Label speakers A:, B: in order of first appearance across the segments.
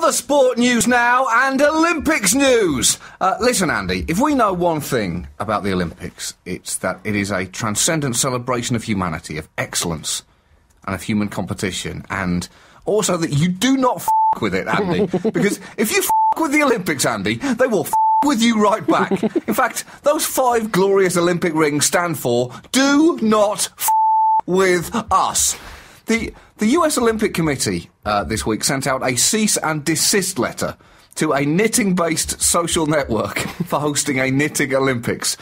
A: Other sport news now, and Olympics news. Listen, Andy, if we know one thing about the Olympics, it's that it is a transcendent celebration of humanity, of excellence, and of human competition, and also that you do not f*** with it, Andy. Because if you f*** with the Olympics, Andy, they will f*** with you right back. In fact, those 5 glorious Olympic rings stand for, do not f*** with us. The US Olympic Committee this week sent out a cease and desist letter to a knitting-based social network for hosting a knitting Olympics.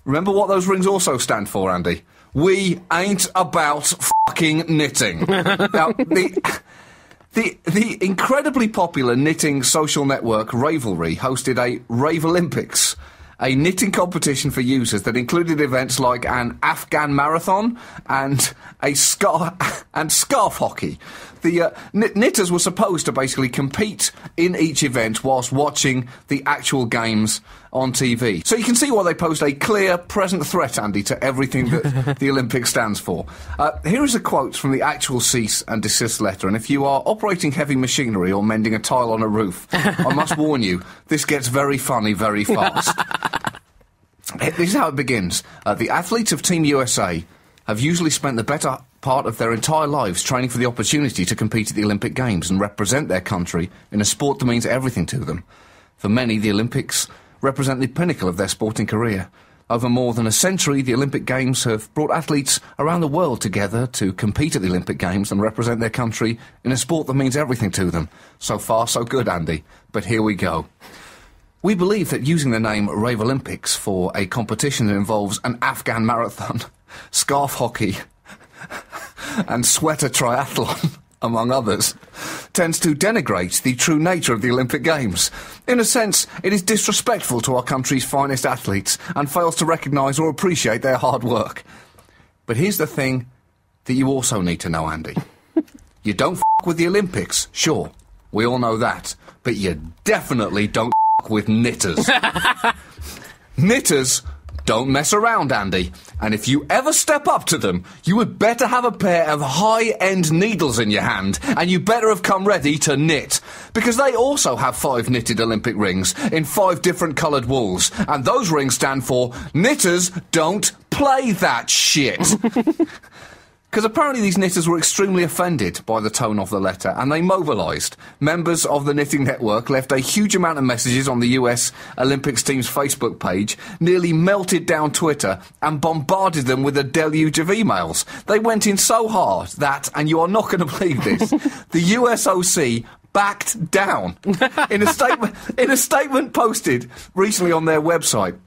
A: Remember what those rings also stand for, Andy? We ain't about fucking knitting. Now, the incredibly popular knitting social network Ravelry hosted a Rave Olympics, a knitting competition for users that included events like an Afghan marathon and scarf hockey. The knitters were supposed to basically compete in each event whilst watching the actual games on TV. So you can see why they posed a clear, present threat, Andy, to everything that the Olympics stands for. Here is a quote from the actual cease and desist letter, and if you are operating heavy machinery or mending a tile on a roof, I must warn you, this gets very funny very fast. This is how it begins. The athletes of Team USA have usually spent the better part of their entire lives training for the opportunity to compete at the Olympic Games and represent their country in a sport that means everything to them. For many, the Olympics represent the pinnacle of their sporting career. Over more than a century, the Olympic Games have brought athletes around the world together to compete at the Olympic Games and represent their country in a sport that means everything to them. So far, so good, Andy. But here we go. We believe that using the name Rave Olympics for a competition that involves an Afghan marathon, scarf hockey, and sweater triathlon, among others, tends to denigrate the true nature of the Olympic Games. In a sense, it is disrespectful to our country's finest athletes and fails to recognise or appreciate their hard work. But here's the thing that you also need to know, Andy. You don't f*** with the Olympics, sure, we all know that, but you definitely don't f*** with knitters. Knitters don't mess around, Andy. And if you ever step up to them, you would better have a pair of high-end needles in your hand, and you better have come ready to knit. Because they also have 5 knitted Olympic rings in 5 different coloured wools, and those rings stand for Knitters Don't Play That Shit. Because apparently these knitters were extremely offended by the tone of the letter, and they mobilised. Members of the knitting network left a huge amount of messages on the US Olympics team's Facebook page, nearly melted down Twitter, and bombarded them with a deluge of emails. They went in so hard that, and you are not going to believe this, the USOC backed down. In a statement posted recently on their website,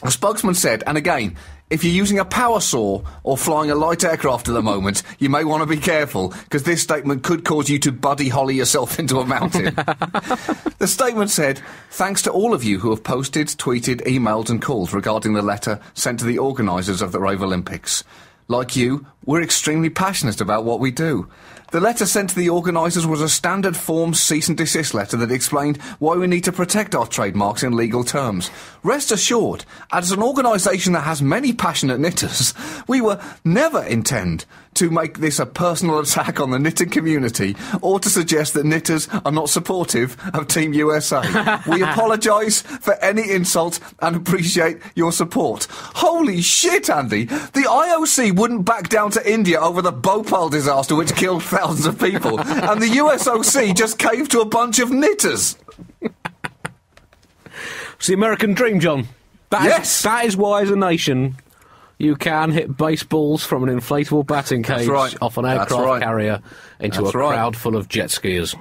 A: a spokesman said, and again, if you're using a power saw or flying a light aircraft at the moment, you may want to be careful, because this statement could cause you to Buddy Holly yourself into a mountain. The statement said, thanks to all of you who have posted, tweeted, emailed and called regarding the letter sent to the organisers of the Rave Olympics. Like you, we're extremely passionate about what we do. The letter sent to the organisers was a standard form cease and desist letter that explained why we need to protect our trademarks in legal terms. Rest assured, as an organisation that has many passionate knitters, we will never intend to make this a personal attack on the knitting community or to suggest that knitters are not supportive of Team USA. We apologise for any insult and appreciate your support. Holy shit, Andy! The IOC wouldn't back down to India over the Bhopal disaster which killed thousands of people, and the USOC just caved to a bunch of knitters.
B: It's the American dream, John.
A: Yes!
B: That is why, as a nation, you can hit baseballs from an inflatable batting cage off an aircraft carrier into a crowd full of jet skiers.